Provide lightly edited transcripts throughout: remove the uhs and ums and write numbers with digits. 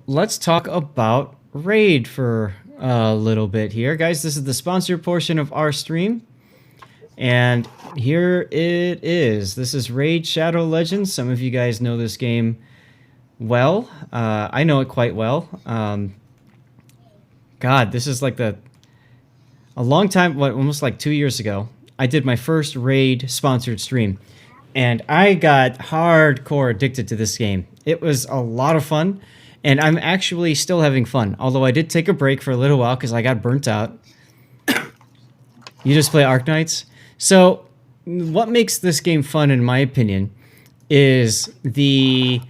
let's talk about Raid for a little bit here. Guys, this is the sponsored portion of our stream. And here it is. This is Raid Shadow Legends. Some of you guys know this game well. I know it quite well. God, this is like a long time, almost like 2 years ago, I did my first Raid sponsored stream. And I got hardcore addicted to this game. It was a lot of fun. And I'm actually still having fun. Although I did take a break for a little while because I got burnt out. You just play Arknights? So what makes this game fun, in my opinion, is the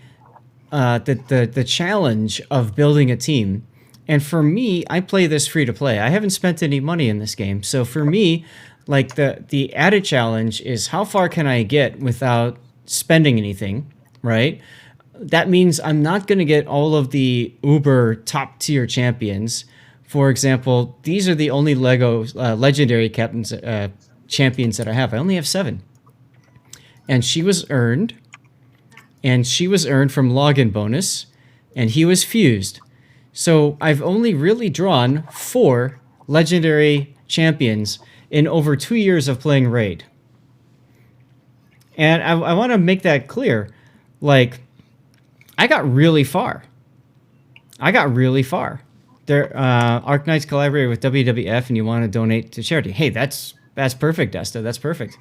challenge of building a team. And for me, I play this free to play. I haven't spent any money in this game. So for me, like the added challenge is how far can I get without spending anything, right? That means I'm not going to get all of the uber top tier champions. For example, these are the only Lego legendary captains champions that I have. I only have 7. And she was earned. And she was earned from login bonus. And he was fused. So I've only really drawn 4 legendary champions in over 2 years of playing Raid. And I want to make that clear. Like, I got really far. There, Arknights collaborated with WWF, and you want to donate to charity. Hey, that's perfect, Desta. That's perfect.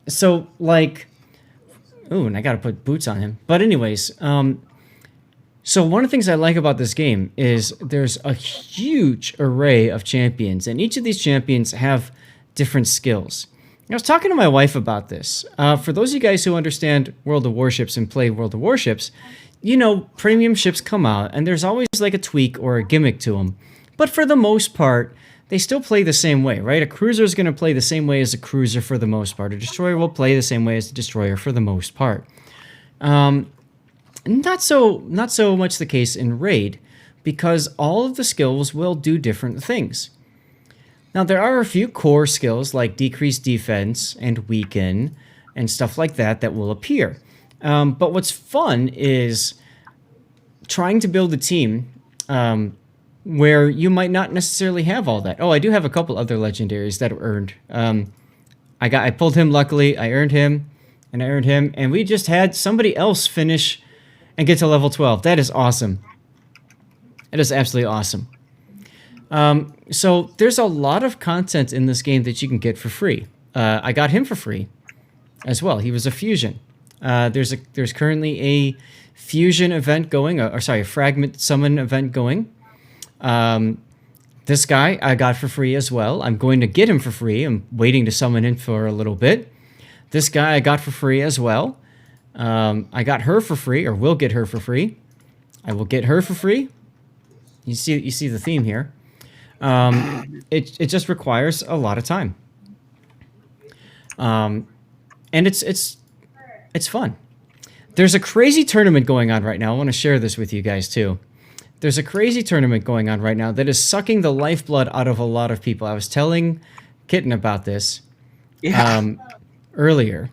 So like, ooh, and I got to put boots on him. But anyways, so one of the things I like about this game is there's a huge array of champions, and each of these champions have different skills. I was talking to my wife about this. For those of you guys who understand World of Warships and play World of Warships, you know, premium ships come out, and there's always like a tweak or a gimmick to them. But for the most part, they still play the same way, right? A cruiser is going to play the same way as a cruiser for the most part. A destroyer will play the same way as a destroyer for the most part. Not so much the case in Raid, because all of the skills will do different things. Now, there are a few core skills like decreased defense and weaken and stuff like that that will appear. But what's fun is trying to build a team where you might not necessarily have all that. Oh, I do have a couple other legendaries that are earned. I pulled him, luckily. I earned him, and we just had somebody else finish and get to level 12. That is awesome. It is absolutely awesome. So there's a lot of content in this game that you can get for free. I got him for free as well. He was a fusion. There's currently a fusion event going, a fragment summon event going. This guy I got for free as well. I'm going to get him for free. I'm waiting to summon him for a little bit. This guy I got for free as well. I got her for free, or will get her for free. I will get her for free. You see the theme here. It just requires a lot of time. And it's fun. There's a crazy tournament going on right now. I want to share this with you guys too. There's a crazy tournament going on right now that is sucking the lifeblood out of a lot of people. I was telling Kitten about this earlier.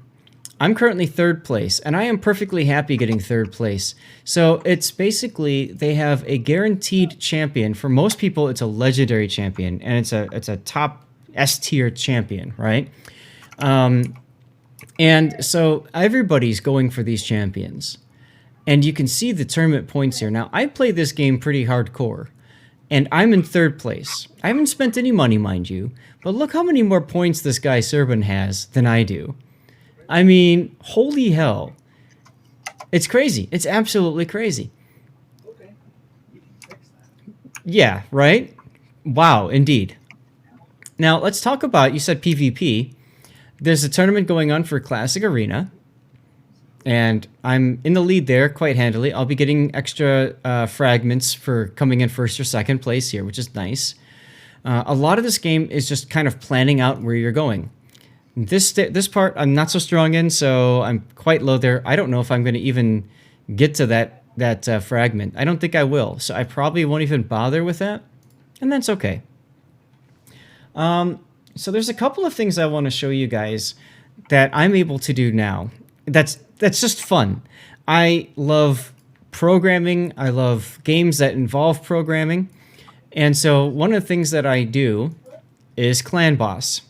I'm currently 3rd place, and I am perfectly happy getting 3rd place. So it's basically, they have a guaranteed champion. For most people, it's a legendary champion, and it's a top S tier champion, right? And so everybody's going for these champions. And you can see the tournament points here. Now, I play this game pretty hardcore, and I'm in 3rd place. I haven't spent any money, mind you, but look how many more points this guy Serban has than I do. I mean, holy hell. It's crazy. It's absolutely crazy. Yeah, right? Wow, indeed. Now, let's talk about, you said PvP. There's a tournament going on for Classic Arena, and I'm in the lead there quite handily. I'll be getting extra fragments for coming in 1st or 2nd place here, which is nice. A lot of this game is just kind of planning out where you're going. This part I'm not so strong in, so I'm quite low there. I don't know if I'm going to even get to that fragment. I don't think I will, so I probably won't even bother with that, and that's okay. So there's a couple of things I want to show you guys that I'm able to do now. That's just fun. I love programming. I love games that involve programming. And so one of the things that I do is Clan Boss.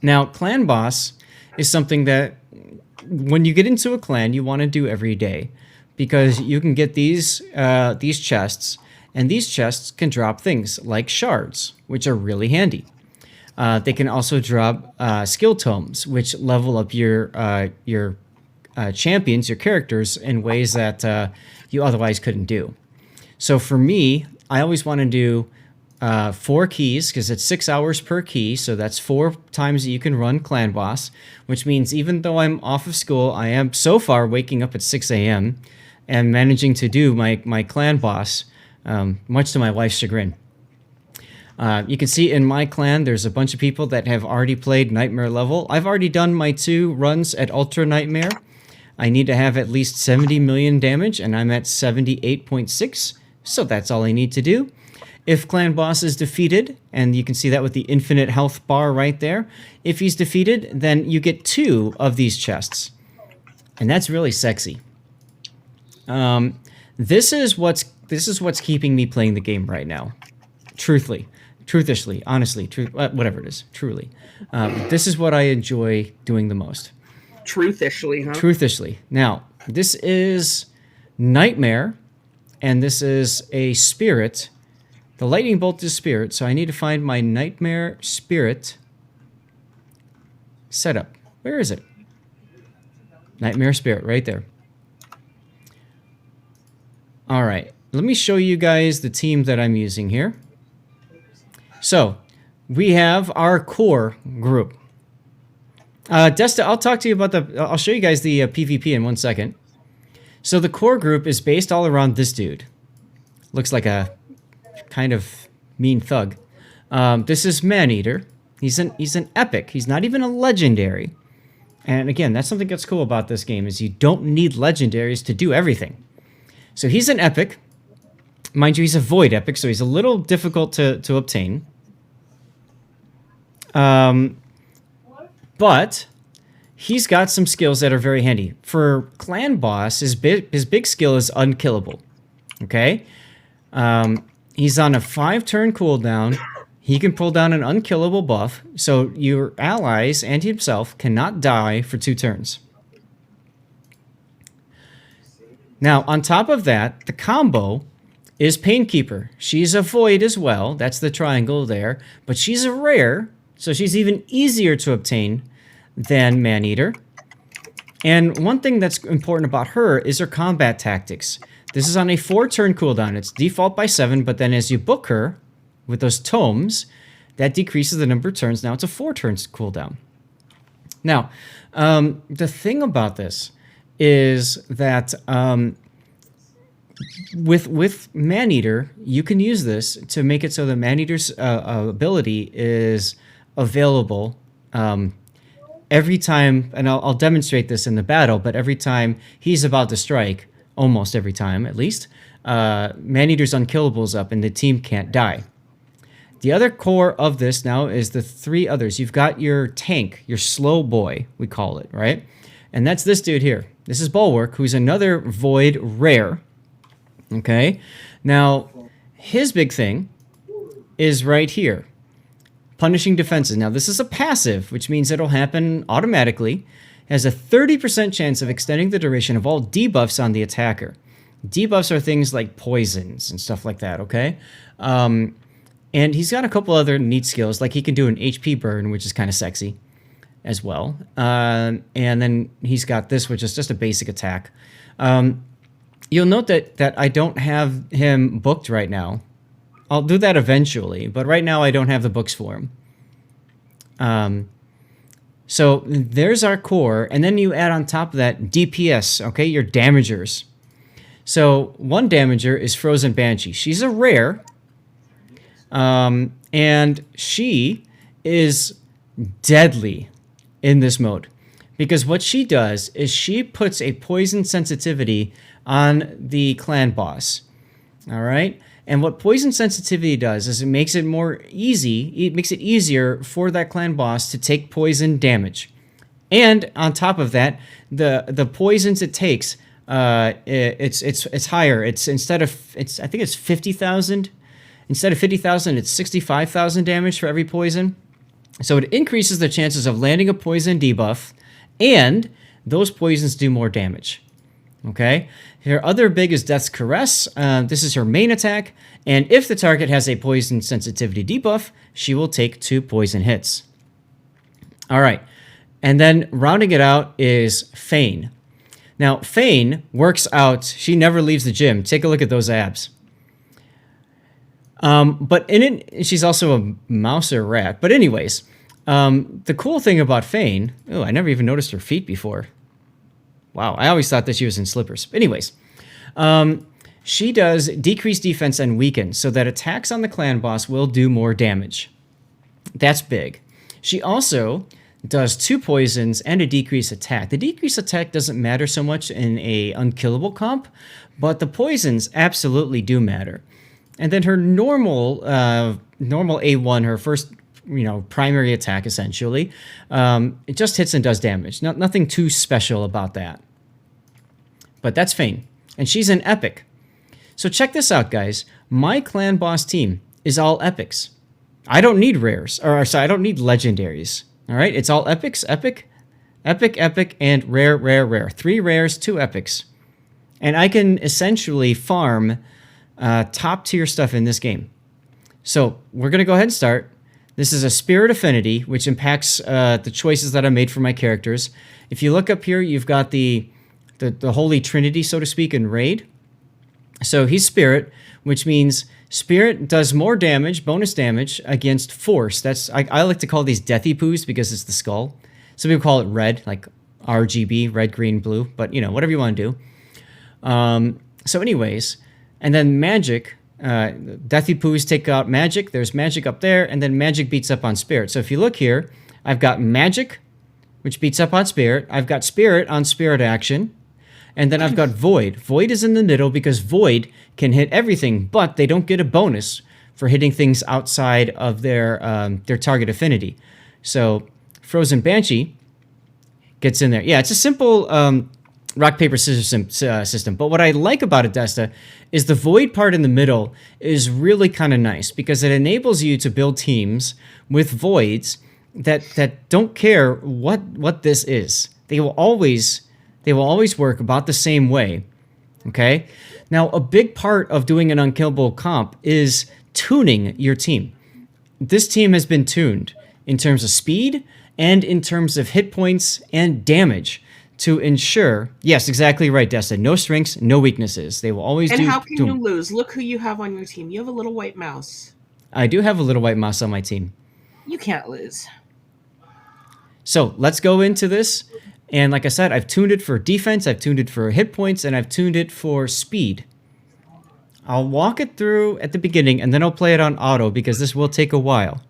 Now, Clan Boss is something that when you get into a clan, you want to do every day, because you can get these chests, and these chests can drop things like shards, which are really handy. They can also drop skill tomes, which level up your champions, your characters, in ways that you otherwise couldn't do. So for me, I always want to do 4 keys, because it's 6 hours per key, so that's 4 times that you can run Clan Boss, which means even though I'm off of school, I am so far waking up at 6 a.m. and managing to do my Clan Boss, much to my wife's chagrin. You can see in my clan, there's a bunch of people that have already played Nightmare level. I've already done my 2 runs at Ultra Nightmare. I need to have at least 70 million damage, and I'm at 78.6, so that's all I need to do. If Clan Boss is defeated, and you can see that with the infinite health bar right there, if he's defeated, then you get 2 of these chests. And that's really sexy. This is what's keeping me playing the game right now. Truthfully, honestly, whatever it is, truly. This is what I enjoy doing the most. Truthishly, huh? Truthishly. Now, this is Nightmare, and this is a spirit. The lightning bolt is spirit, so I need to find my Nightmare spirit setup. Where is it? Nightmare spirit, right there. All right, let me show you guys the team that I'm using here. So, we have our core group. Desta, I'll talk to you about I'll show you guys the PvP in 1 second. So the core group is based all around this dude. Looks like a kind of mean thug. This is Maneater. He's an epic. He's not even a legendary. And again, that's something that's cool about this game, is you don't need legendaries to do everything. So he's an epic. Mind you, he's a void epic, so he's a little difficult to obtain. But he's got some skills that are very handy. For Clan Boss, his big skill is unkillable. Okay? He's on a 5-turn cooldown. He can pull down an unkillable buff, so your allies and himself cannot die for 2 turns. Now, on top of that, the combo is Painkeeper. She's a void as well. That's the triangle there. But she's a rare, so she's even easier to obtain than Maneater. And one thing that's important about her is her combat tactics. This is on a 4-turn cooldown. It's default by 7, but then as you book her with those tomes, that decreases the number of turns. Now it's a 4-turn cooldown. Now, the thing about this is that with Maneater, you can use this to make it so that Maneater's ability is available every time, and I'll demonstrate this in the battle, but every time he's about to strike, almost every time at least, Maneater's unkillable is up and the team can't die. The other core of this now is the 3 others. You've got your tank, your slow boy, we call it, right? And that's this dude here. This is Bulwark, who's another void rare. Okay? Now, his big thing is right here. Punishing defenses. Now, this is a passive, which means it'll happen automatically. It has a 30% chance of extending the duration of all debuffs on the attacker. Debuffs are things like poisons and stuff like that, okay? And he's got a couple other neat skills, like he can do an HP burn, which is kind of sexy as well. And then he's got this, which is just a basic attack. You'll note that I don't have him booked right now. I'll do that eventually, but right now I don't have the books for him. So there's our core, and then you add on top of that DPS, okay, your damagers. So one damager is Frozen Banshee. She's a rare, and she is deadly in this mode, because what she does is she puts a poison sensitivity on the clan boss. All right? And what poison sensitivity does is it makes it easier for that clan boss to take poison damage. And on top of that, the poisons it takes it's higher. I think it's 50,000. Instead of 50,000, it's 65,000 damage for every poison. So it increases the chances of landing a poison debuff, and those poisons do more damage. Okay? Her other big is Death's Caress. This is her main attack, and if the target has a poison sensitivity debuff, she will take 2 poison hits. All right. And then rounding it out is Feign. Now, Feign works out. She never leaves the gym. Take a look at those abs. But in it, she's also a mouse or rat. But anyways, the cool thing about Feign, oh, I never even noticed her feet before. Wow, I always thought that she was in slippers. Anyways, she does decrease defense and weaken, so that attacks on the clan boss will do more damage. That's big. She also does 2 poisons and a decreased attack. The decreased attack doesn't matter so much in a unkillable comp, but the poisons absolutely do matter. And then her normal A1, her first primary attack essentially, it just hits and does damage. Nothing too special about that. But that's Feign, and she's an epic. So check this out, guys. My clan boss team is all epics. I don't need rares, I don't need legendaries. All right, it's all epics, epic, and rare. 3 rares, 2 epics. And I can essentially farm top tier stuff in this game. So we're going to go ahead and start. This is a Spirit Affinity, which impacts the choices that I made for my characters. If you look up here, you've got the Holy Trinity, so to speak, in Raid. So he's Spirit, which means Spirit does more damage, bonus damage, against Force. I like to call these Deathy Poos because it's the skull. Some people call it red, like RGB, red, green, blue. But, whatever you want to do. So anyways, and then Magic, Deathy Poos take out Magic. There's Magic up there, and then Magic beats up on Spirit. So if you look here, I've got Magic, which beats up on Spirit. I've got Spirit on Spirit action. And then I've got Void. Void is in the middle because Void can hit everything, but they don't get a bonus for hitting things outside of their target affinity. So Frozen Banshee gets in there. Yeah, it's a simple rock, paper, scissors system. But what I like about Adesta is the Void part in the middle is really kind of nice because it enables you to build teams with Voids that don't care what this is. They will always work about the same way, okay? Now, a big part of doing an unkillable comp is tuning your team. This team has been tuned in terms of speed and in terms of hit points and damage to ensure, yes, exactly right, Destin, no strengths, no weaknesses. They will always do... And how can you lose? Look who you have on your team. You have a little white mouse. I do have a little white mouse on my team. You can't lose. So, let's go into this. And like I said, I've tuned it for defense, I've tuned it for hit points, and I've tuned it for speed. I'll walk it through at the beginning, and then I'll play it on auto, because this will take a while.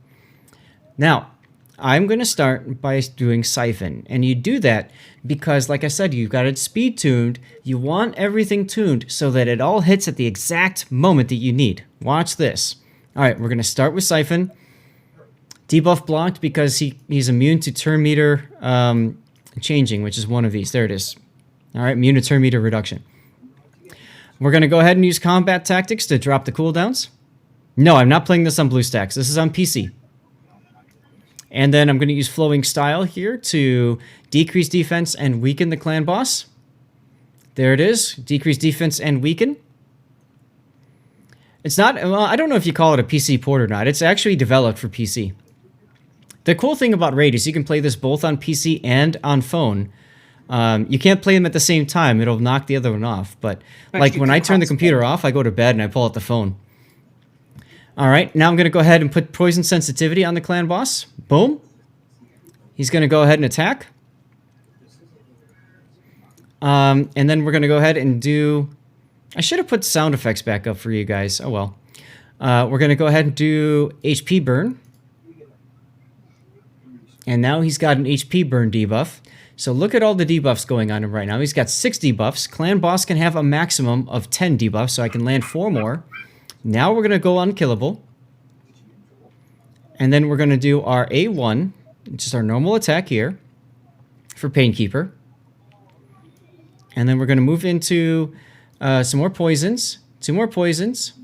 Now, I'm going to start by doing Siphon. And you do that because, like I said, you've got it speed tuned. You want everything tuned so that it all hits at the exact moment that you need. Watch this. All right, we're going to start with Siphon. Debuff blocked because he's immune to turn meter... changing, which is one of these. There it is. All right, immune to turn meter reduction. We're going to go ahead and use combat tactics to drop the cooldowns. No, I'm not playing this on BlueStacks. This is on PC. And then I'm going to use Flowing Style here to decrease defense and weaken the clan boss. There it is. Decrease defense and weaken. It's not, well, I don't know if you call it a PC port or not. It's actually developed for PC. The cool thing about Raid is you can play this both on PC and on phone. You can't play them at the same time. It'll knock the other one off. But like when I turn the computer off, I go to bed and I pull out the phone. All right, now I'm going to go ahead and put Poison Sensitivity on the clan boss. Boom. He's going to go ahead and attack. And then we're going to go ahead and do... I should have put sound effects back up for you guys. Oh, well. We're going to go ahead and do HP burn. And now he's got an HP burn debuff. So look at all the debuffs going on right now. He's got 6 debuffs. Clan boss can have a maximum of 10 debuffs, so I can land 4 more. Now we're going to go unkillable. And then we're going to do our A1, just our normal attack here for Painkeeper. And then we're going to move into some more poisons. 2 more poisons.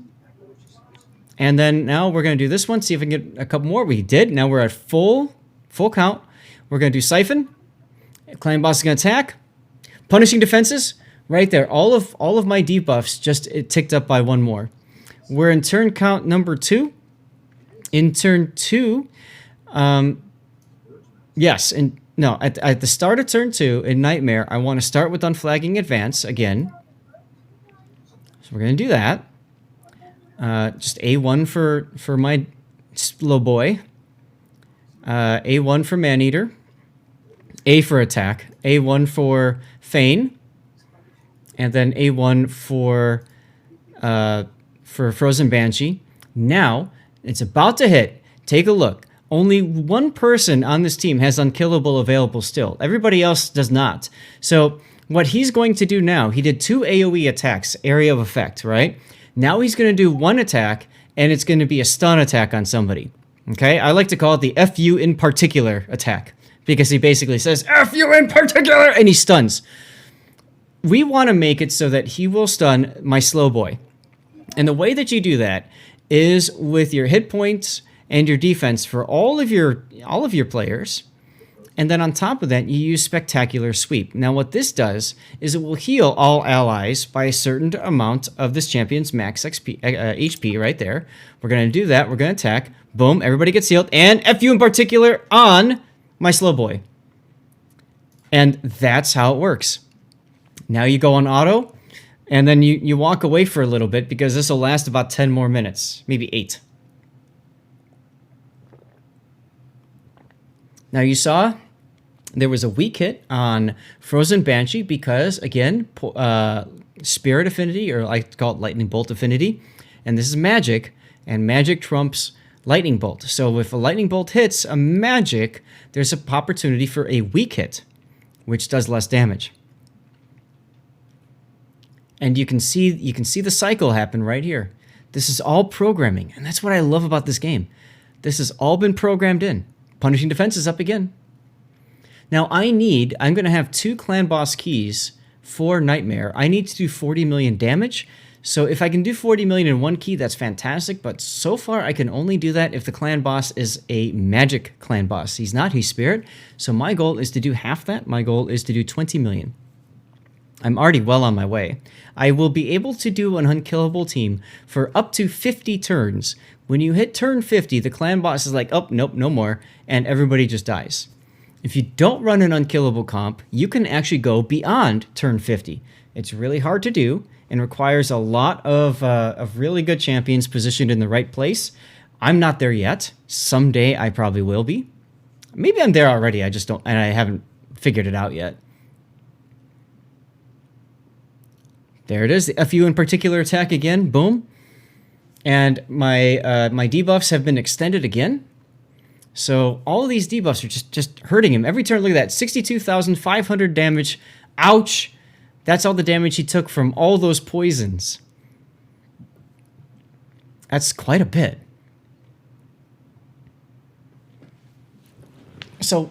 And then now we're going to do this one. See if we can get a couple more. We did. Now we're at full count. We're going to do Siphon. Clan boss is going to attack. Punishing defenses. Right there. All of my debuffs just ticked up by 1 more. We're in turn count number 2. In turn 2, yes, and no, at the start of turn 2 in Nightmare, I want to start with Unflagging Advance again. So we're going to do that. Just A1 for my slow boy. A1 for Maneater. A for attack. A1 for Feign. And then A1 for Frozen Banshee. Now, it's about to hit. Take a look. Only 1 person on this team has Unkillable available still. Everybody else does not. So what he's going to do now, he did 2 AoE attacks, area of effect, right? Now he's going to do 1 attack, and it's going to be a stun attack on somebody. Okay? I like to call it the F you in particular attack, because he basically says, F you in particular, and he stuns. We want to make it so that he will stun my slow boy. And the way that you do that is with your hit points and your defense for all of your players. And then on top of that, you use Spectacular Sweep. Now what this does is it will heal all allies by a certain amount of this champion's max XP, HP right there. We're going to do that. We're going to attack. Boom. Everybody gets healed. And F you in particular on my slow boy. And that's how it works. Now you go on auto. And then you walk away for a little bit because this will last about 10 more minutes, maybe 8. Now you saw there was a weak hit on Frozen Banshee because, again, Spirit Affinity, or I call it Lightning Bolt Affinity, and this is magic, and magic trumps Lightning Bolt. So if a Lightning Bolt hits a magic, there's an opportunity for a weak hit, which does less damage. And you can see the cycle happen right here. This is all programming, and that's what I love about this game. This has all been programmed in. Punishing defense is up again. Now I'm going to have 2 clan boss keys for Nightmare. I need to do 40 million damage. So if I can do 40 million in 1 key, that's fantastic. But so far, I can only do that if the clan boss is a magic clan boss. He's not, he's spirit. So my goal is to do half that. My goal is to do 20 million. I'm already well on my way. I will be able to do an unkillable team for up to 50 turns. When you hit turn 50, the clan boss is like, oh, nope, no more, and everybody just dies. If you don't run an unkillable comp, you can actually go beyond turn 50. It's really hard to do and requires a lot of really good champions positioned in the right place. I'm not there yet. Someday I probably will be. Maybe I'm there already, I just don't, and I haven't figured it out yet. There it is, the FU in particular attack again, boom. And my debuffs have been extended again. So all of these debuffs are just hurting him. Every turn, look at that, 62,500 damage. Ouch! That's all the damage he took from all those poisons. That's quite a bit. So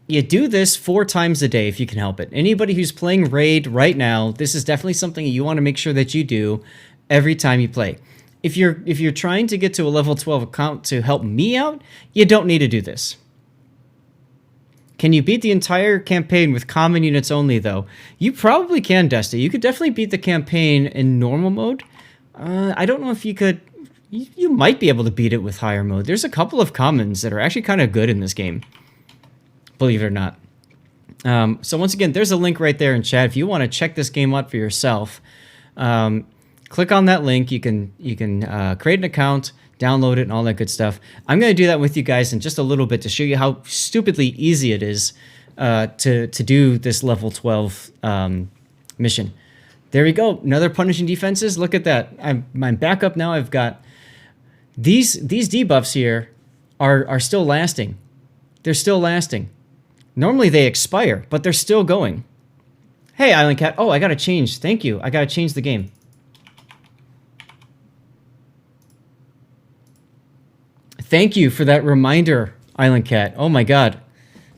you do this 4 times a day if you can help it. Anybody who's playing Raid right now, this is definitely something you want to make sure that you do every time you play. If you're trying to get to a level 12 account to help me out, you don't need to do this. Can you beat the entire campaign with common units only, though? You probably can, Dusty. You could definitely beat the campaign in normal mode. I don't know if you could. You might be able to beat it with higher mode. There's a couple of commons that are actually kind of good in this game, believe it or not. So once again, there's a link right there in chat. If you want to check this game out for yourself, click on that link. You can create an account, download it, and all that good stuff. I'm going to do that with you guys in just a little bit to show you how stupidly easy it is to do this level 12 mission. There we go. Another punishing defenses. Look at that. I'm back up now. I've got these debuffs here are still lasting. They're still lasting. Normally they expire, but they're still going. Hey, Island Cat. Oh, I got to change. Thank you. I got to change the game. Thank you for that reminder, Island Cat. Oh my God.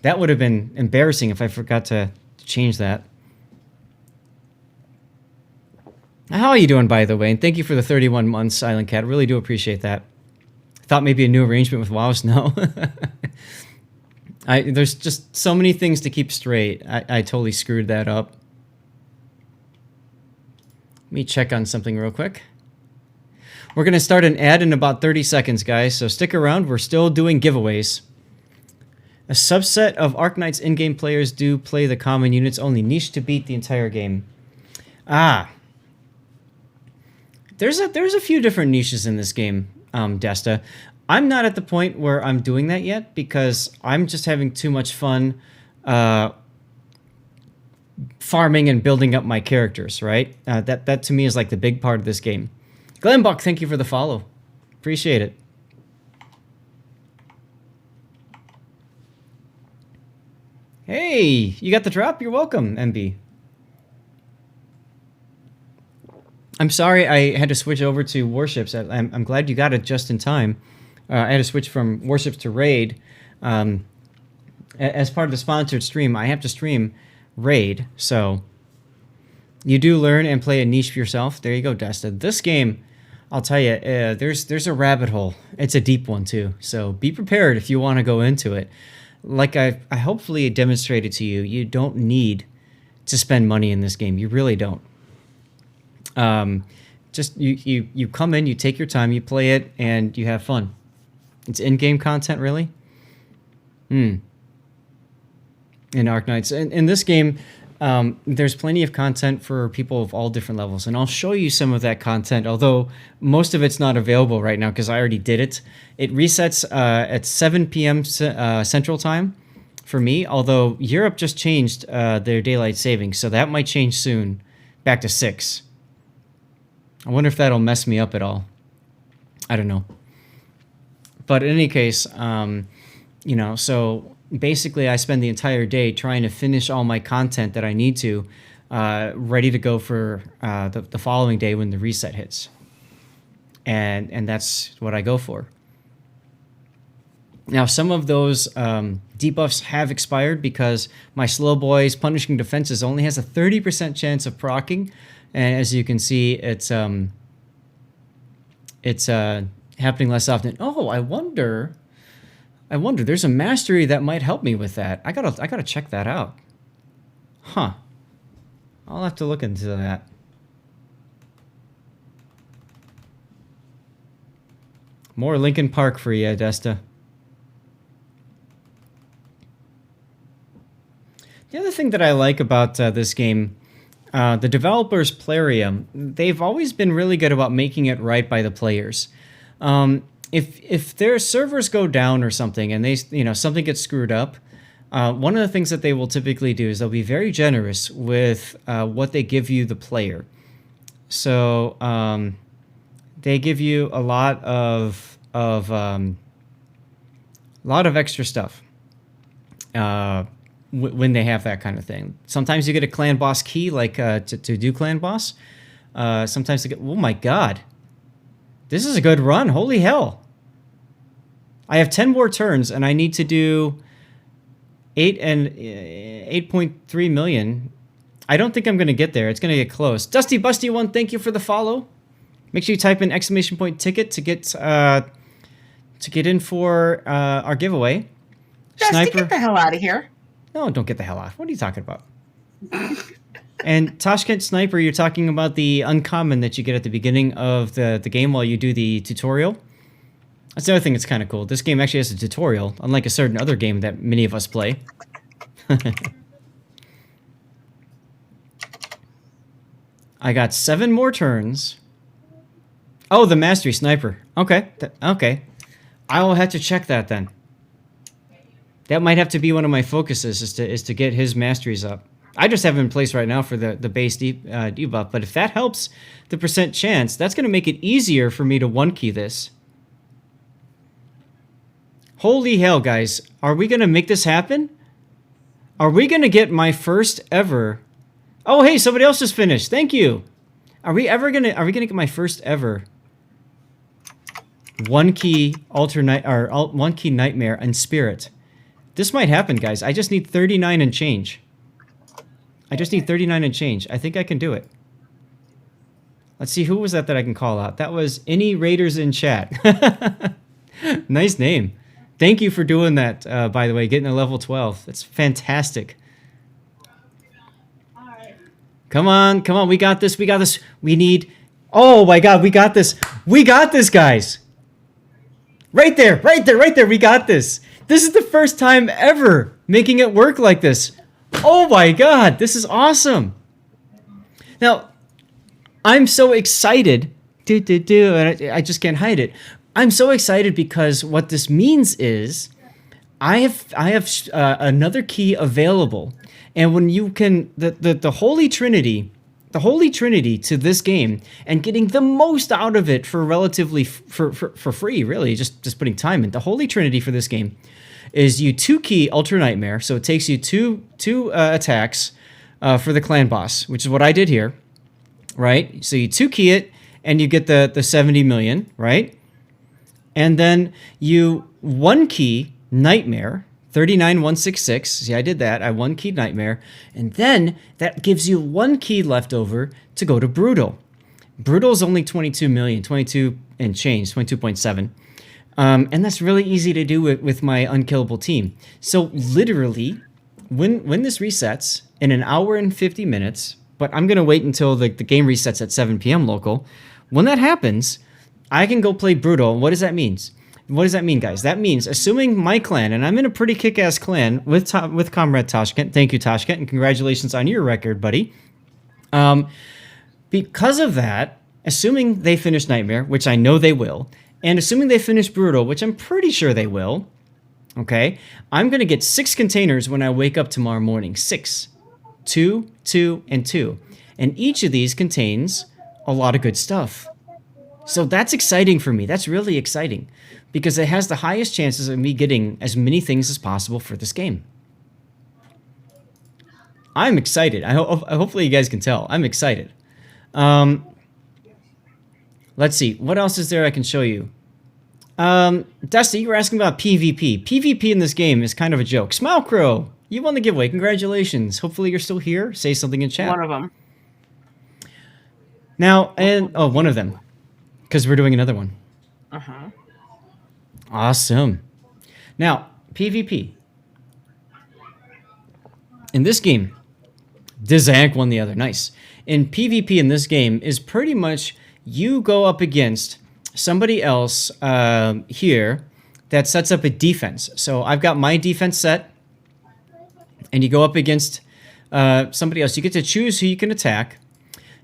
That would have been embarrassing if I forgot to change that. How are you doing, by the way? And thank you for the 31 months, Silent Cat. Really do appreciate that. Thought maybe a new arrangement with WoW Snow. There's just so many things to keep straight. I totally screwed that up. Let me check on something real quick. We're going to start an ad in about 30 seconds, guys, so stick around. We're still doing giveaways. A subset of Arknight's in-game players do play the common units, only niche to beat the entire game. Ah. There's a few different niches in this game, Desta. I'm not at the point where I'm doing that yet because I'm just having too much fun farming and building up my characters, right? That to me is like the big part of this game. Glenbuck, thank you for the follow. Appreciate it. Hey, you got the drop? You're welcome, MB. I'm sorry I had to switch over to Warships. I'm glad you got it just in time. I had to switch from Warships to Raid. As part of the sponsored stream, I have to stream Raid, so you do learn and play a niche for yourself. There you go, Desta. This game, I'll tell you, there's a rabbit hole. It's a deep one, too, so be prepared if you want to go into it. Like I hopefully demonstrated to you, you don't need to spend money in this game. You really don't. Just you come in, you take your time, you play it, and you have fun. It's in-game content, really. In Arknights, in this game, there's plenty of content for people of all different levels, and I'll show you some of that content. Although most of it's not available right now because I already did it. It resets at 7 p.m. Central Time for me. Although Europe just changed their daylight savings, so that might change soon, back to 6. I wonder if that'll mess me up at all. I don't know. But in any case, so basically I spend the entire day trying to finish all my content that I need to, ready to go for the following day when the reset hits. And that's what I go for. Now, some of those debuffs have expired because my Slow Boy's Punishing Defenses only has a 30% chance of proccing. And as you can see, it's happening less often. Oh, I wonder. There's a mastery that might help me with that. I gotta check that out. Huh. I'll have to look into that. More Linkin Park for you, Desta. The other thing that I like about this game, the developers Plarium, they've always been really good about making it right by the players. If their servers go down or something and something gets screwed up, one of the things that they will typically do is they'll be very generous with what they give you, the player. So they give you a lot of extra stuff when they have that kind of thing. Sometimes you get a clan boss key, like to do clan boss. Sometimes they get. Oh my god. This is a good run. Holy hell. I have 10 more turns, and I need to do 8.3 million. I don't think I'm going to get there. It's going to get close. Dusty Busty One, thank you for the follow. Make sure you type in !ticket to get in for our giveaway. Dusty, Sniper. get the hell out of here. No, don't get the hell out. What are you talking about? And Tashkent Sniper, you're talking about the uncommon that you get at the beginning of the game while you do the tutorial. That's the other thing that's kind of cool. This game actually has a tutorial, unlike a certain other game that many of us play. I got 7 more turns. Oh, the Mastery Sniper. Okay. Okay. I will have to check that then. That might have to be one of my focuses is to get his masteries up. I just have him in place right now for the base debuff, but if that helps the percent chance, that's going to make it easier for me to one-key this. Holy hell, guys. Are we going to make this happen? Are we going to get my first ever... Oh, hey, somebody else just finished. Thank you. Are we going to get my first ever one-key one-key nightmare and spirit? This might happen, guys. I just need 39 and change. I think I can do it. Let's see, who was that I can call out? That was any Raiders in chat. Nice name. Thank you for doing that, by the way, getting a level 12. That's fantastic. Come on, come on. We got this. We got this. We need... Oh, my God. We got this. We got this, guys. Right there. Right there. Right there. We got this. This is the first time ever making it work like this. Oh, my God. This is awesome. Now, I'm so excited. And I just can't hide it. I'm so excited because what this means is I have another key available. And when you can, the Holy Trinity to this game and getting the most out of it for relatively for free, really, just putting time in. The Holy Trinity for this game is you 2-key Ultra Nightmare, so it takes you two attacks for the clan boss, which is what I did here, right? So you 2-key it and you get the 70 million, right? And then you 1-key Nightmare. 39166. See, I did that. I 1-keyed Nightmare. And then that gives you 1 key left over to go to Brutal. Brutal is only 22 million, 22 and change, 22.7. And that's really easy to do with my unkillable team. So literally, when this resets in an hour and 50 minutes, but I'm going to wait until the game resets at 7 p.m. local. When that happens, I can go play Brutal. What does that mean? What does that mean, guys? That means, assuming my clan, and I'm in a pretty kick-ass clan with Comrade Tashkent. Thank you, Tashkent, and congratulations on your record, buddy. Because of that, assuming they finish Nightmare, which I know they will, and assuming they finish Brutal, which I'm pretty sure they will, okay, I'm going to get 6 containers when I wake up tomorrow morning. 6. 2, 2, and 2. And each of these contains a lot of good stuff. So that's exciting for me. That's really exciting because it has the highest chances of me getting as many things as possible for this game. I'm excited. Hopefully you guys can tell. I'm excited. Let's see. What else is there I can show you? Dusty, you were asking about PvP. PvP in this game is kind of a joke. Smile Crow, you won the giveaway. Congratulations. Hopefully you're still here. Say something in chat. One of them. Now, and... Oh, one of them. Because we're doing another one. Uh-huh. Awesome. Now, PvP. In this game, Dizank won the other. Nice. In PvP in this game is pretty much you go up against somebody else here that sets up a defense. So I've got my defense set, and you go up against somebody else. You get to choose who you can attack.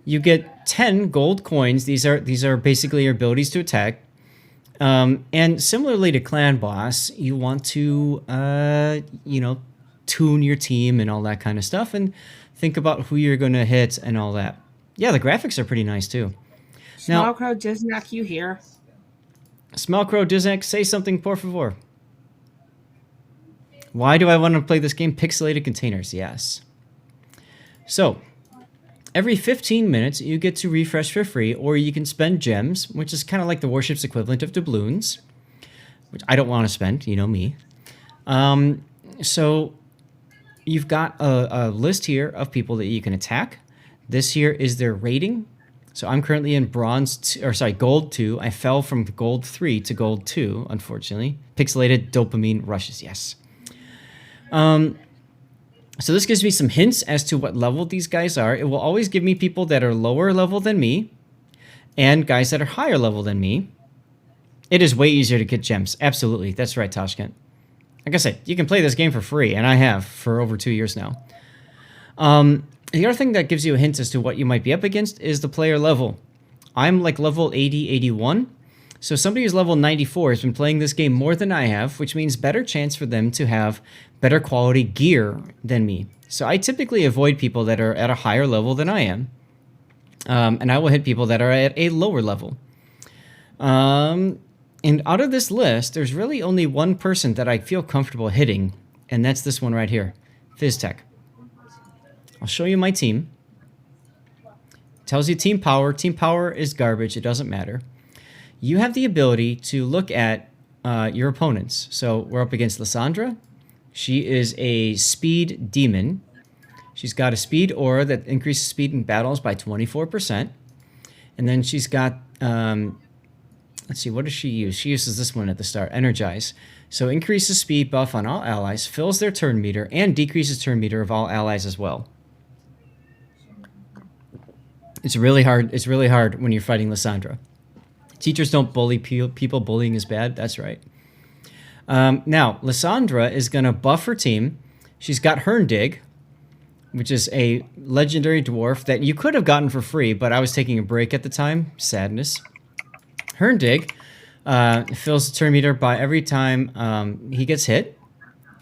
You get 10 gold coins. These are basically your abilities to attack. And similarly to Clan Boss, you want to, tune your team and all that kind of stuff and think about who you're going to hit and all that. Yeah, the graphics are pretty nice too. Small Crow Disnack, you here? Small Crow Disnack, say something, por favor. Why do I want to play this game? Pixelated containers, yes. So... every 15 minutes, you get to refresh for free, or you can spend gems, which is kind of like the warship's equivalent of doubloons, which I don't want to spend, you know me. So you've got a list here of people that you can attack. This here is their rating. So I'm currently in gold 2. I fell from gold 3 to gold 2, unfortunately. Pixelated dopamine rushes, yes. So this gives me some hints as to what level these guys are. It will always give me people that are lower level than me and guys that are higher level than me. It is way easier to get gems. Absolutely. That's right, Tashkent. Like I said, you can play this game for free, and I have for over 2 years now. The other thing that gives you a hint as to what you might be up against is the player level. I'm like level 80, 81. So somebody who's level 94 has been playing this game more than I have, which means better chance for them to have better quality gear than me. So I typically avoid people that are at a higher level than I am. And I will hit people that are at a lower level. And out of this list, there's really only one person that I feel comfortable hitting, and that's this one right here, FizzTech. I'll show you my team. Tells you team power. Team power is garbage. It doesn't matter. You have the ability to look at your opponents. So we're up against Lysandra. She is a speed demon. She's got a speed aura that increases speed in battles by 24%. And then she's got, let's see, what does she use? She uses this one at the start, Energize. So increases speed buff on all allies, fills their turn meter, and decreases turn meter of all allies as well. It's really hard. It's really hard when you're fighting Lysandra. Teachers don't bully people. Bullying is bad. That's right. Now, Lysandra is going to buff her team. She's got Herndig, which is a legendary dwarf that you could have gotten for free, but I was taking a break at the time. Sadness. Herndig fills the turn meter by every time he gets hit,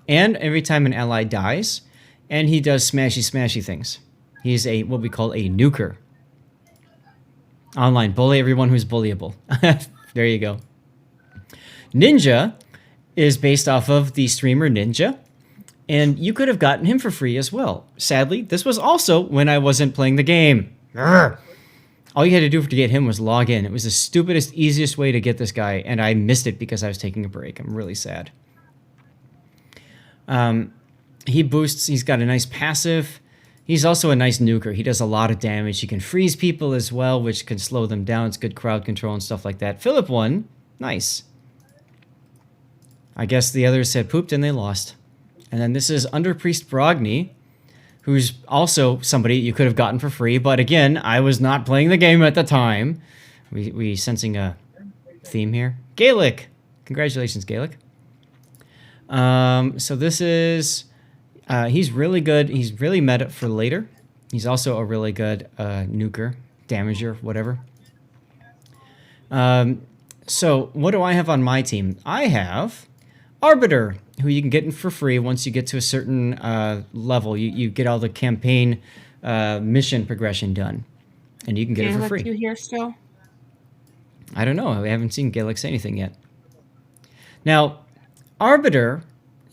and every time an ally dies, and he does smashy things. He's a what we call a nuker. Online, bully everyone who's bullyable. There you go. Ninja is based off of the streamer Ninja, and you could have gotten him for free as well. Sadly, this was also when I wasn't playing the game. Urgh. All you had to do to get him was log in. It was the stupidest, easiest way to get this guy, and I missed it because I was taking a break. I'm really sad. He boosts. He's got a nice passive. He's also a nice nuker. He does a lot of damage. He can freeze people as well, which can slow them down. It's good crowd control and stuff like that. Philip won. Nice. I guess the others had pooped and they lost. And then this is Underpriest Brogni, who's also somebody you could have gotten for free. But again, I was not playing the game at the time. We sensing a theme here. Gaelic. Congratulations, Gaelic. So this is... he's really good. He's really meta for later. He's also a really good nuker, damager, whatever. So what do I have on my team? I have Arbiter, who you can get for free once you get to a certain level. You get all the campaign mission progression done, and you can get it for free. You here still? I don't know. I haven't seen Gaelic say anything yet. Now, Arbiter...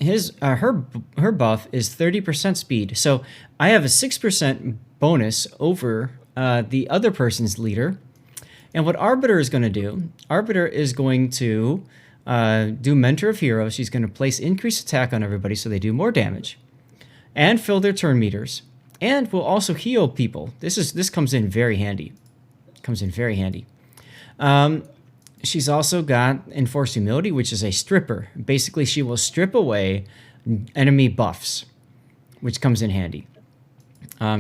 her buff is 30% speed. So I have a 6% bonus over the other person's leader. And what Arbiter is going to do, Arbiter is going to do Mentor of Heroes. She's going to place increased attack on everybody so they do more damage. And fill their turn meters. And will also heal people. This comes in very handy. Comes in very handy. She's also got Enforced Humility, which is a stripper. Basically, she will strip away enemy buffs, which comes in handy.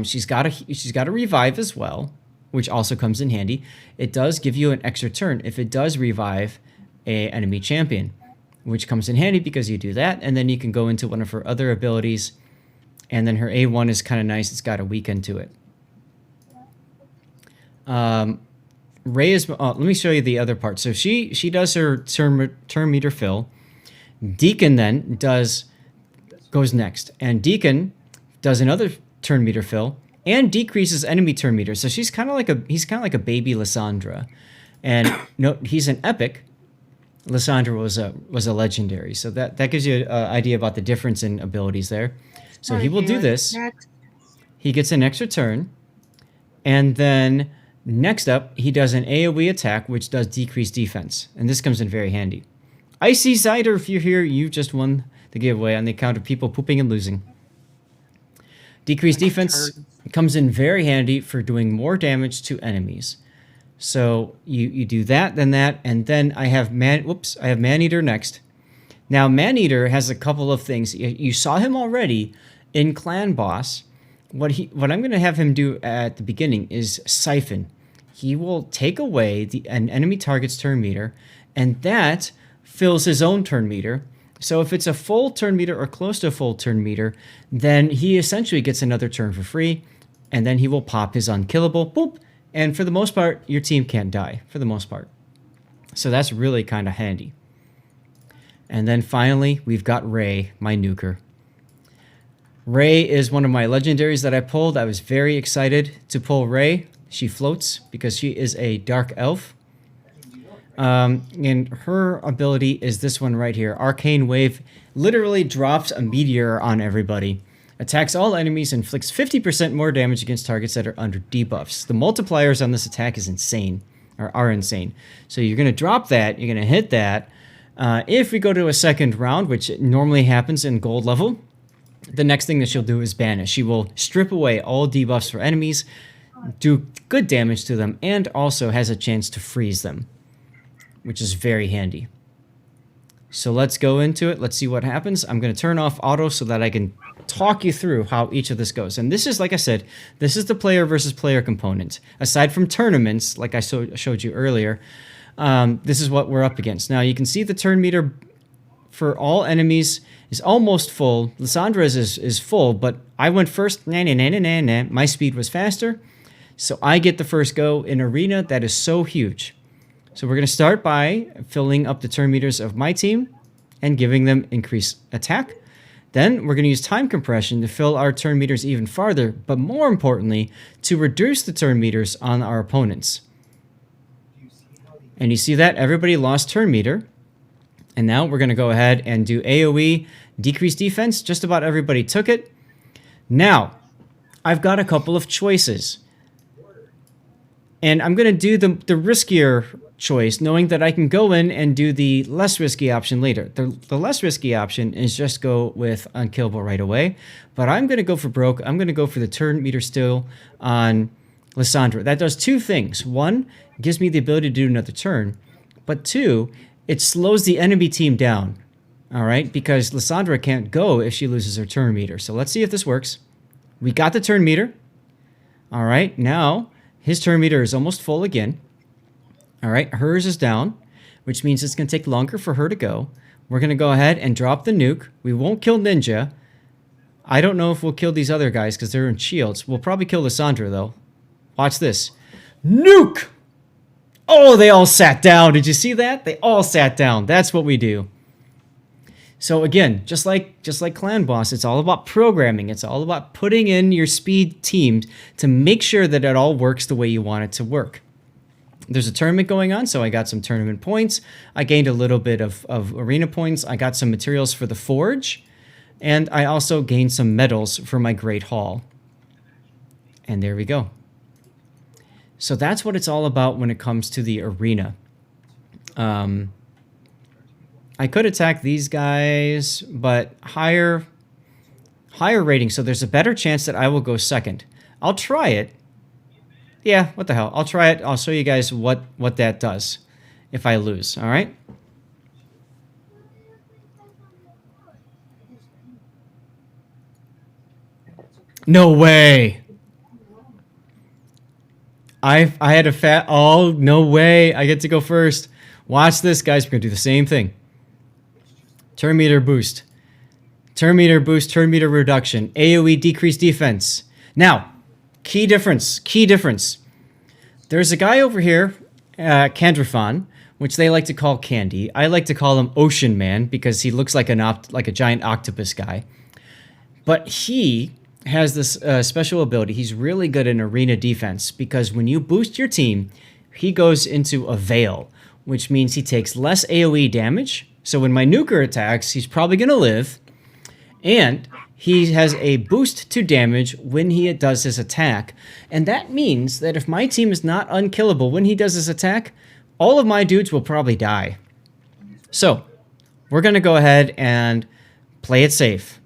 She's got a revive as well, which also comes in handy. It does give you an extra turn if it does revive a enemy champion, which comes in handy because you do that, and then you can go into one of her other abilities, and then her A1 is kind of nice. It's got a weekend to it. Ray is... let me show you the other part. So she does her turn meter fill. Deacon then goes next. And Deacon does another turn meter fill and decreases enemy turn meter. So he's kind of like a baby Lysandra. And no, he's an epic. Lysandra was a legendary. So that gives you an idea about the difference in abilities there. So he will do this. He gets an extra turn. And then... next up, he does an AoE attack, which does decrease defense. And this comes in very handy. Icy Cider, if you're here, you just won the giveaway on the account of people pooping and losing. Decreased defense comes in very handy for doing more damage to enemies. So you do that, then that, and then I have Maneater next. Now, Maneater has a couple of things. You saw him already in Clan Boss. What I'm going to have him do at the beginning is Siphon. He will take away an enemy target's turn meter, and that fills his own turn meter. So if it's a full turn meter or close to a full turn meter, then he essentially gets another turn for free, and then he will pop his unkillable, boop, and for the most part, your team can't die, for the most part. So that's really kind of handy. And then finally, we've got Ray, my nuker. Ray is one of my legendaries that I pulled. I was very excited to pull Ray. She floats because she is a dark elf. And her ability is this one right here. Arcane Wave literally drops a meteor on everybody. Attacks all enemies, inflicts 50% more damage against targets that are under debuffs. The multipliers on this attack is insane, or are insane. So you're going to drop that. You're going to hit that. If we go to a second round, which normally happens in gold level, the next thing that she'll do is banish. She will strip away all debuffs for enemies, do good damage to them, and also has a chance to freeze them, which is very handy. So let's go into it. Let's see what happens. I'm going to turn off auto so that I can talk you through how each of this goes. And this is, like I said, this is the player versus player component. Aside from tournaments, like I showed you earlier, this is what we're up against. Now, you can see the turn meter for all enemies is almost full. Lissandra's is full, but I went first. My speed was faster, so I get the first go in arena. That is so huge. So we're going to start by filling up the turn meters of my team and giving them increased attack. Then we're going to use time compression to fill our turn meters even farther, but more importantly, to reduce the turn meters on our opponents. And you see that everybody lost turn meter. And now we're going to go ahead and do AoE, decrease defense. Just about everybody took it. Now, I've got a couple of choices. And I'm going to do the riskier choice, knowing that I can go in and do the less risky option later. The less risky option is just go with unkillable right away. But I'm going to go for broke. I'm going to go for the turn meter still on Lissandra. That does two things. One, gives me the ability to do another turn. But two, it slows the enemy team down. All right? Because Lissandra can't go if she loses her turn meter. So let's see if this works. We got the turn meter. All right. Now, his turn meter is almost full again. All right, hers is down, which means it's going to take longer for her to go. We're going to go ahead and drop the nuke. We won't kill Ninja. I don't know if we'll kill these other guys because they're in shields. We'll probably kill Lissandra, though. Watch this. Nuke! Oh, they all sat down. Did you see that? They all sat down. That's what we do. So again, just like Clan Boss, it's all about programming. It's all about putting in your speed teams to make sure that it all works the way you want it to work. There's a tournament going on, so I got some tournament points. I gained a little bit of arena points. I got some materials for the forge. And I also gained some medals for my Great Hall. And there we go. So that's what it's all about when it comes to the arena. I could attack these guys, but higher rating, so there's a better chance that I will go second. I'll try it. Yeah, what the hell. I'll try it. I'll show you guys what that does if I lose, all right? No way. I had a fat... Oh, no way. I get to go first. Watch this, guys. We're going to do the same thing. Turn meter boost. Turn meter boost, turn meter reduction. AoE decrease defense. Now, key difference. There's a guy over here, Candrafon, which they like to call Candy. I like to call him Ocean Man because he looks like a giant octopus guy. But he has this special ability. He's really good in arena defense because when you boost your team, he goes into a veil, which means he takes less AoE damage. So when my nuker attacks, he's probably going to live. And he has a boost to damage when he does his attack. And that means that if my team is not unkillable when he does his attack, all of my dudes will probably die. So we're going to go ahead and play it safe.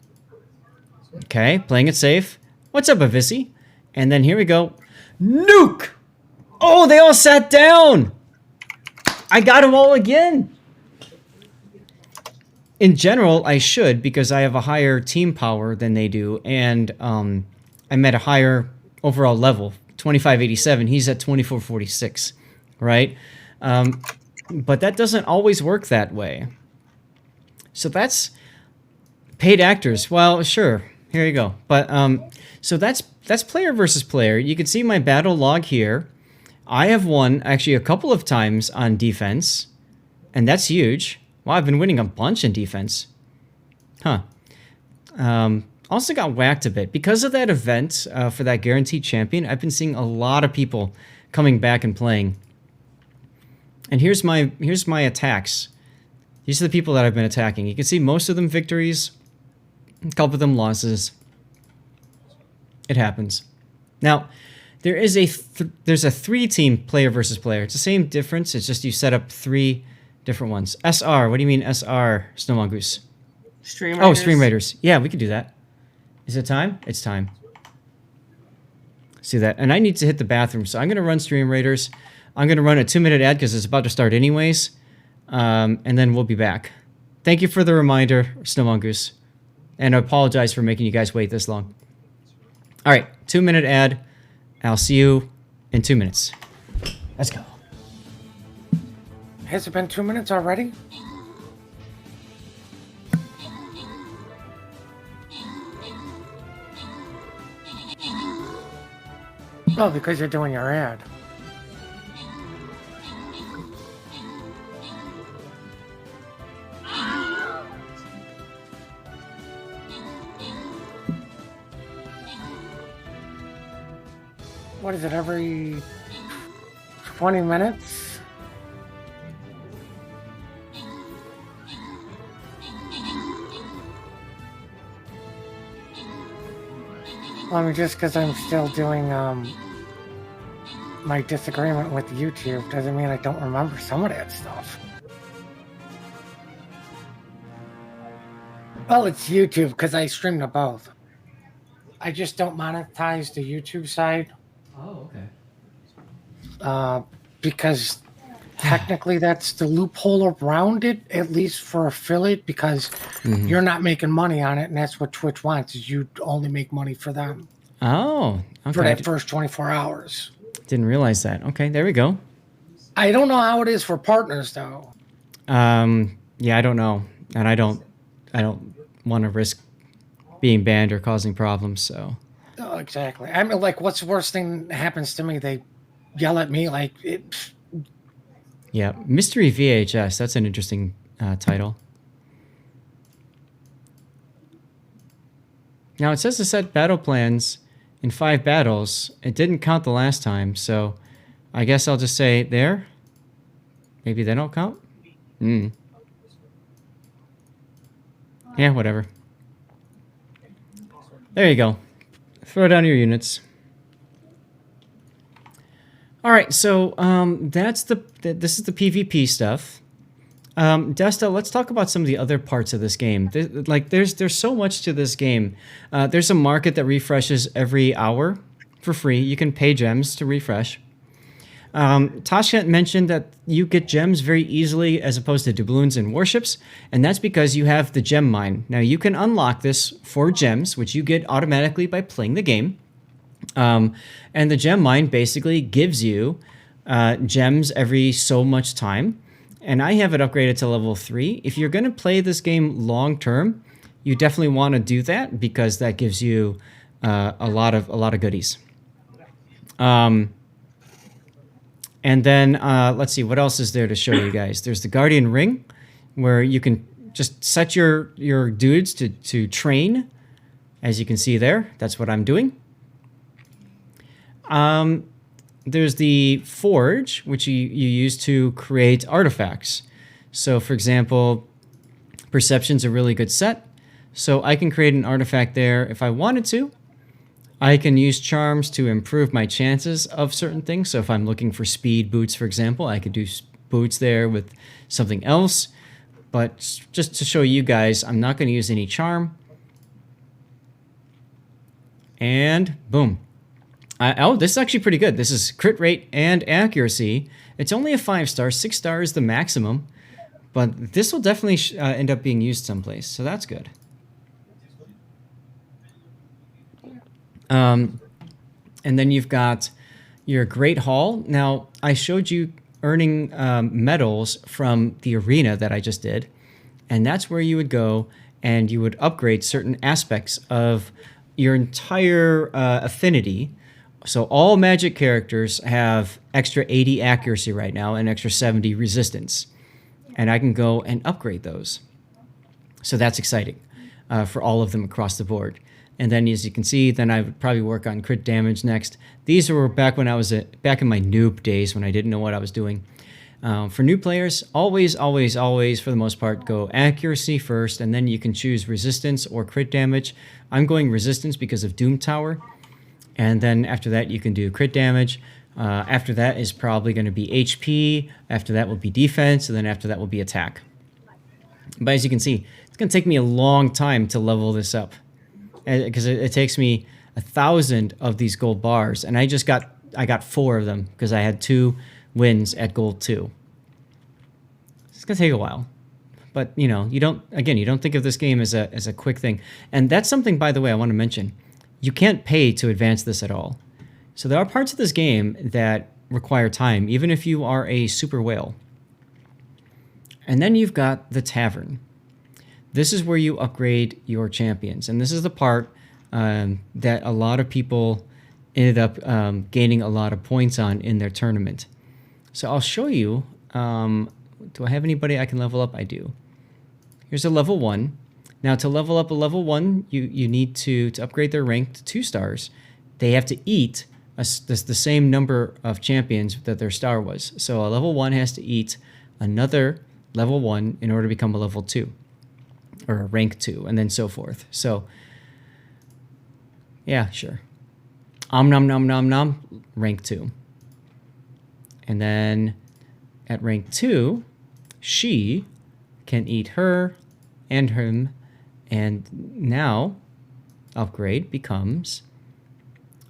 Okay, playing it safe. What's up, Avisi? And then here we go. Nuke! Oh, they all sat down! I got them all again! In general, I should, because I have a higher team power than they do, and I'm at a higher overall level, 2587. He's at 2446, right? But that doesn't always work that way. So that's paid actors. Well, sure. Here you go. But so that's player versus player. You can see my battle log here. I have won actually a couple of times on defense, and that's huge. Wow, I've been winning a bunch in defense. Huh. Also got whacked a bit. Because of that event for that guaranteed champion, I've been seeing a lot of people coming back and playing. And here's my attacks. These are the people that I've been attacking. You can see most of them victories, a couple of them losses. It happens. Now, there's a 3-team player versus player. It's the same difference. It's just you set up 3 different ones. SR. What do you mean SR, Snow Mongoose? Stream Raiders. Oh, Stream Raiders. Yeah, we could do that. Is it time? It's time. See that? And I need to hit the bathroom, so I'm going to run Stream Raiders. I'm going to run a 2-minute ad because it's about to start anyways, and then we'll be back. Thank you for the reminder, Snow Mongoose, and I apologize for making you guys wait this long. All right, 2-minute ad. I'll see you in 2 minutes. Let's go. Has it been 2 minutes already? Oh, because you're doing your ad. What is it, every 20 minutes? Well, I mean, just because I'm still doing my disagreement with YouTube doesn't mean I don't remember some of that stuff. Well, it's YouTube because I stream to both. I just don't monetize the YouTube side. Oh, okay. Because technically that's the loophole around it, at least for affiliate, because you're not making money on it, and that's what Twitch wants, is you only make money for them. Oh, okay. For that first 24 hours. Didn't realize that. Okay, there we go. I don't know how it is for partners, though. Yeah, I don't know. And I don't want to risk being banned or causing problems, so. Oh, exactly. I mean, like, what's the worst thing that happens to me? They yell at me like it. Yeah, Mystery VHS. That's an interesting title. Now, it says to set battle plans in 5 battles. It didn't count the last time, so I guess I'll just say there. Maybe they don't count? Yeah, whatever. There you go. Throw down your units. All right, so this is the PvP stuff. Desta, let's talk about some of the other parts of this game. There's so much to this game. There's a market that refreshes every hour for free. You can pay gems to refresh. Tasha mentioned that you get gems very easily as opposed to doubloons and warships, and that's because you have the gem mine. Now, you can unlock this for gems, which you get automatically by playing the game. And the gem mine basically gives you gems every so much time. And I have it upgraded to level 3. If you're going to play this game long term, you definitely want to do that because that gives you a lot of goodies. And then let's see, what else is there to show you guys? There's the Guardian Ring, where you can just set your dudes to train. As you can see there, that's what I'm doing. There's the Forge, which you use to create artifacts. So, for example, Perception's a really good set. So I can create an artifact there if I wanted to. I can use charms to improve my chances of certain things. So if I'm looking for speed boots, for example, I could do boots there with something else. But just to show you guys, I'm not going to use any charm. And boom. Oh, this is actually pretty good. This is crit rate and accuracy. It's only a 5-star. 6-star is the maximum. But this will definitely end up being used someplace. So that's good. And then you've got your Great Hall. Now, I showed you earning medals from the arena that I just did. And that's where you would go and you would upgrade certain aspects of your entire affinity. So all magic characters have extra 80 accuracy right now and extra 70 resistance. And I can go and upgrade those. So that's exciting for all of them across the board. And then, as you can see, then I would probably work on crit damage next. These were back when I was back in my noob days when I didn't know what I was doing. For new players, always, for the most part, go accuracy first, and then you can choose resistance or crit damage. I'm going resistance because of Doom Tower. And then after that, you can do crit damage. After that is probably going to be HP. After that will be defense. And then after that will be attack. But as you can see, it's going to take me a long time to level this up. Because it takes me 1,000 of these gold bars, and I got 4 of them because I had 2 wins at gold 2. It's gonna take a while, but you don't think of this game as a quick thing, and that's something, by the way, I want to mention. You can't pay to advance this at all. So there are parts of this game that require time, even if you are a super whale. And then you've got the Tavern. This is where you upgrade your champions, and this is the part that a lot of people ended up gaining a lot of points on in their tournament. So I'll show you. Do I have anybody I can level up? I do. Here's a level 1. Now, to level up a level 1, you need to upgrade their rank to 2 stars. They have to eat the same number of champions that their star was. So a level 1 has to eat another level 1 in order to become a level 2. Or a rank 2, and then so forth. So, yeah, sure. Nom nom nom nom, rank 2. And then at rank 2, she can eat her and him, and now upgrade becomes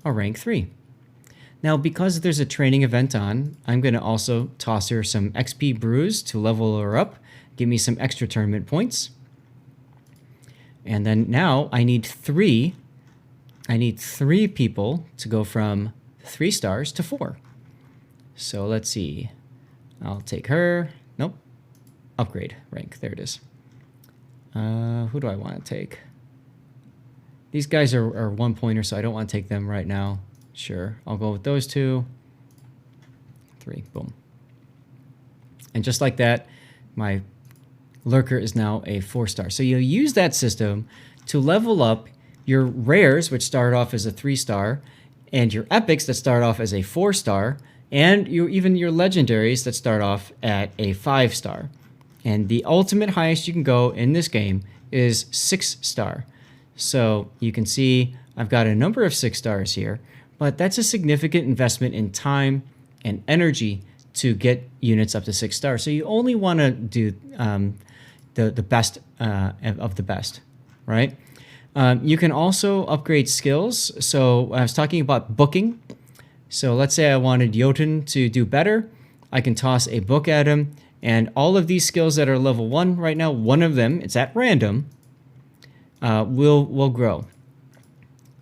a rank 3. Now, because there's a training event on, I'm going to also toss her some XP brews to level her up, give me some extra tournament points. And then now I need 3 people to go from 3 stars to 4. So let's see. I'll take her. Nope. Upgrade rank. There it is. Who do I want to take? These guys are 1 pointer, so I don't want to take them right now. Sure. I'll go with those 2. 3. Boom. And just like that, my Lurker is now a 4 star. So you'll use that system to level up your rares, which start off as a 3 star, and your epics that start off as a 4 star, and even your legendaries that start off at a 5 star. And the ultimate highest you can go in this game is 6 star. So you can see I've got a number of 6 stars here, but that's a significant investment in time and energy to get units up to 6 stars. So you only want to do the best of the best, right? You can also upgrade skills. So I was talking about booking. So let's say I wanted Jotun to do better. I can toss a book at him, and all of these skills that are level 1 right now, one of them, it's at random, will grow.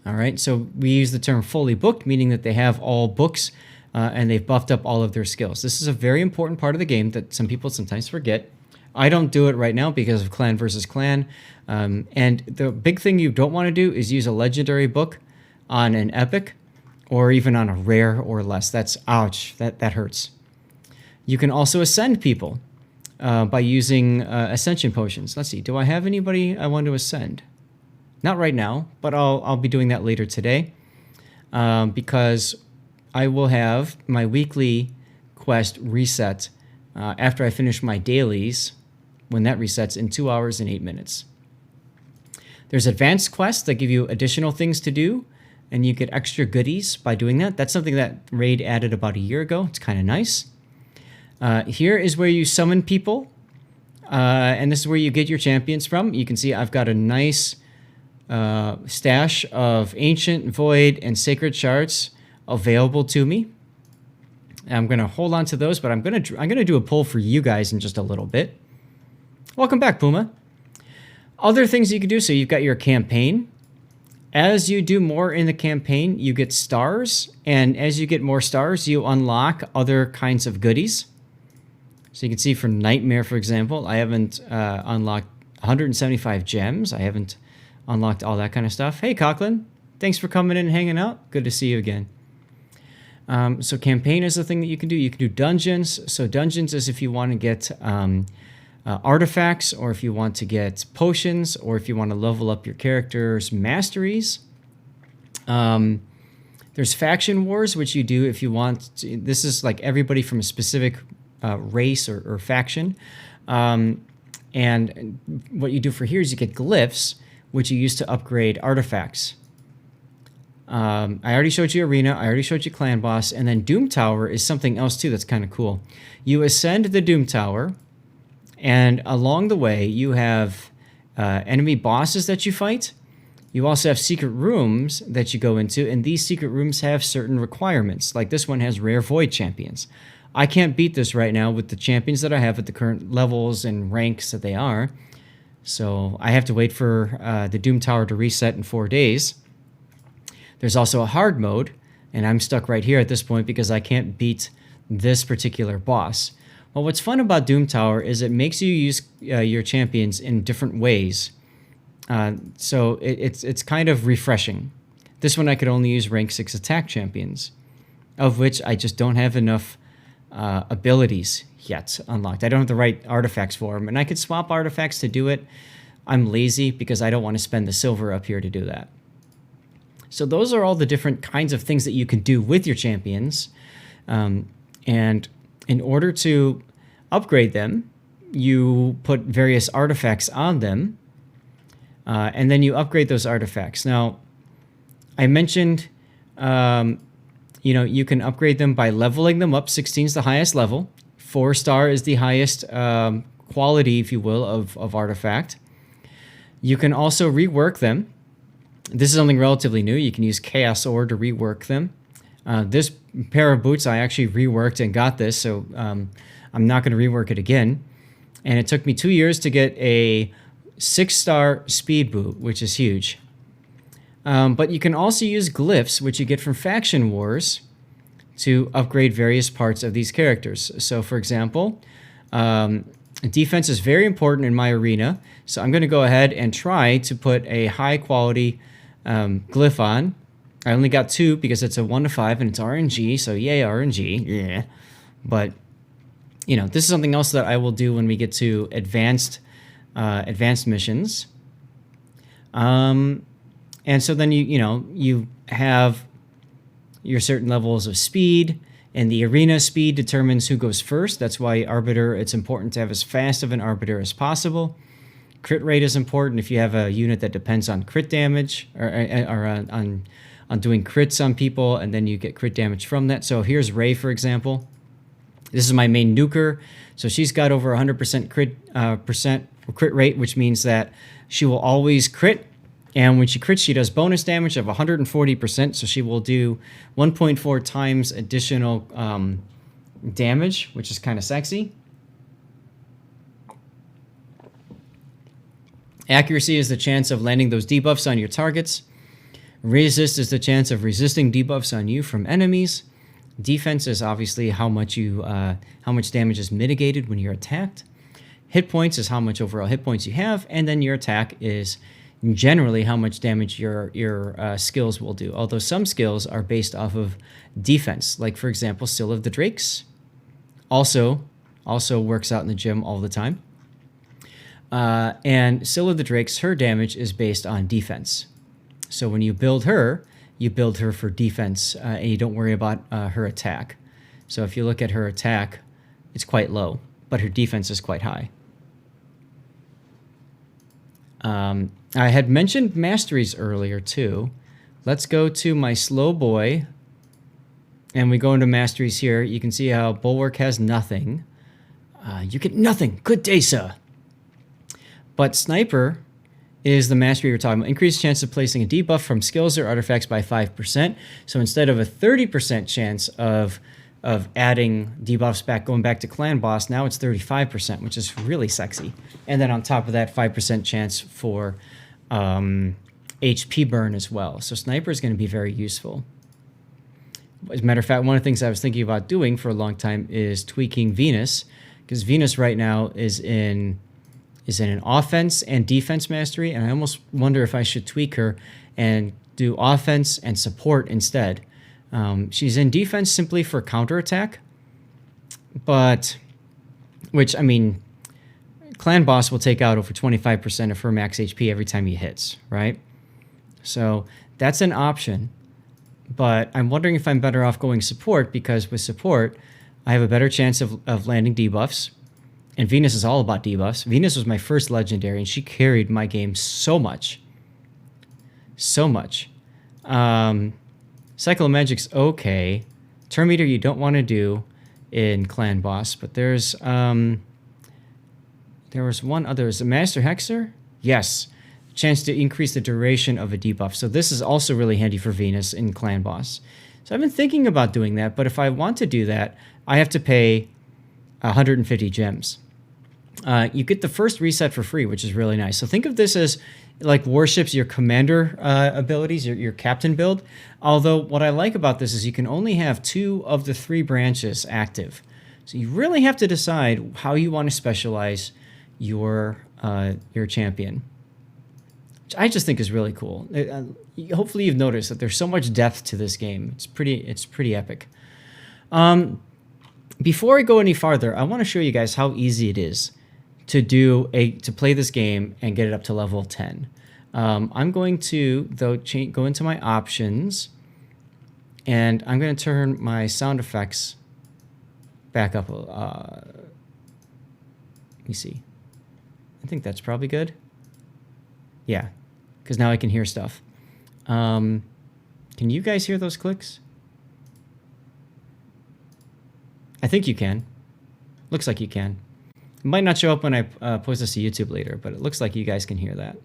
All right, so we use the term fully booked, meaning that they have all books and they've buffed up all of their skills. This is a very important part of the game that some people sometimes forget. I don't do it right now because of clan versus clan. And the big thing you don't want to do is use a legendary book on an epic or even on a rare or less. That's ouch. That hurts. You can also ascend people by using ascension potions. Let's see. Do I have anybody I want to ascend? Not right now, but I'll be doing that later today because I will have my weekly quest reset after I finish my dailies, when that resets in 2 hours and 8 minutes. There's advanced quests that give you additional things to do, and you get extra goodies by doing that. That's something that Raid added about a year ago. It's kind of nice. Here is where you summon people, and this is where you get your champions from. You can see I've got a nice stash of Ancient, Void, and Sacred Shards available to me. I'm going to hold on to those, but I'm going to do a poll for you guys in just a little bit. Welcome back, Puma. Other things you can do, so you've got your campaign. As you do more in the campaign, you get stars, and as you get more stars, you unlock other kinds of goodies. So you can see for Nightmare, for example, I haven't unlocked 175 gems. I haven't unlocked all that kind of stuff. Hey, Coughlin, thanks for coming in and hanging out. Good to see you again. So campaign is the thing that you can do. You can do dungeons. So dungeons is if you want to get artifacts, or if you want to get potions, or if you want to level up your character's masteries. There's faction wars, which you do if you want to. This is like everybody from a specific race or faction. And what you do for here is you get glyphs, which you use to upgrade artifacts. I already showed you Arena, I already showed you Clan Boss, and then Doom Tower is something else too that's kind of cool. You ascend the Doom Tower, and along the way you have enemy bosses that you fight, You also have secret rooms that you go into, and these secret rooms have certain requirements. Like this one has rare void champions. I can't beat this right now with the champions that I have at the current levels and ranks that they are. So I have to wait for the Doom Tower to reset in 4 days. There's also a hard mode, and I'm stuck right here at this point because I can't beat this particular boss. Well, what's fun about Doom Tower is it makes you use your champions in different ways. So it's kind of refreshing. This one I could only use rank 6 attack champions, of which I just don't have enough abilities yet unlocked. I don't have the right artifacts for them, and I could swap artifacts to do it. I'm lazy because I don't want to spend the silver up here to do that. So those are all the different kinds of things that you can do with your champions. And in order to upgrade them, you put various artifacts on them, and then you upgrade those artifacts. Now, I mentioned, you can upgrade them by leveling them up. 16 is the highest level. 4-star is the highest quality, if you will, of artifact. You can also rework them. This is something relatively new. You can use Chaos Ore to rework them. This pair of boots I actually reworked and got this, so I'm not going to rework it again. And it took me 2 years to get a 6-star speed boot, which is huge. But you can also use glyphs, which you get from Faction Wars, to upgrade various parts of these characters. So, for example, defense is very important in my arena, so I'm going to go ahead and try to put a high-quality glyph on. I only got 2 because it's a 1 to 5 and it's RNG, so yay RNG, yeah. But, this is something else that I will do when we get to advanced missions. And so then you have your certain levels of speed, and the arena speed determines who goes first. That's why Arbiter, it's important to have as fast of an Arbiter as possible. Crit rate is important if you have a unit that depends on crit damage or on doing crits on people, and then you get crit damage from that. So here's Ray, for example. This is my main nuker. So she's got over 100% crit rate, which means that she will always crit. And when she crits, she does bonus damage of 140%. So she will do 1.4 times additional damage, which is kind of sexy. Accuracy is the chance of landing those debuffs on your targets. Resist is the chance of resisting debuffs on you from enemies. Defense is obviously how much damage is mitigated when you're attacked. Hit points is how much overall hit points you have, and then your attack is generally how much damage your skills will do. Although some skills are based off of defense, like for example, Seal of the Drakes. Also works out in the gym all the time. And Seal of the Drakes, her damage is based on defense. So when you build her for defense, and you don't worry about her attack. So if you look at her attack, it's quite low, but her defense is quite high. I had mentioned Masteries earlier too. Let's go to my slow boy, and we go into Masteries here. You can see how Bulwark has nothing. You get nothing. Good day, sir. But Sniper is the mastery we're talking about. Increased chance of placing a debuff from skills or artifacts by 5%. So instead of a 30% chance of adding debuffs going back to clan boss, now it's 35%, which is really sexy. And then on top of that, 5% chance for HP burn as well. So Sniper is going to be very useful. As a matter of fact, one of the things I was thinking about doing for a long time is tweaking Venus, because Venus right now is in an offense and defense mastery, and I almost wonder if I should tweak her and do offense and support instead. She's in defense simply for counterattack, which, I mean, clan boss will take out over 25% of her max HP every time he hits, right? So that's an option, but I'm wondering if I'm better off going support, because with support, I have a better chance of landing debuffs. And Venus is all about debuffs. Venus was my first legendary, and she carried my game so much. So much. Cycle of Magic's okay. Turn meter you don't want to do in Clan Boss, but there was one other. Is it Master Hexer? Yes. chance to increase the duration of a debuff. So this is also really handy for Venus in Clan Boss. So I've been thinking about doing that, but if I want to do that, I have to pay 150 gems. You get the first reset for free, which is really nice. So think of this as like warships, your commander abilities, your captain build. Although what I like about this is you can only have 2 of the 3 branches active. So you really have to decide how you want to specialize your champion, which I just think is really cool. Hopefully you've noticed that there's so much depth to this game. It's pretty epic. Before I go any farther, I want to show you guys how easy it is to play this game and get it up to level 10. I'm going to go into my options, and I'm going to turn my sound effects back up. Let me see. I think that's probably good. Yeah, because now I can hear stuff. Can you guys hear those clicks? I think you can. Looks like you can. It might not show up when I post this to YouTube later, but it looks like you guys can hear that.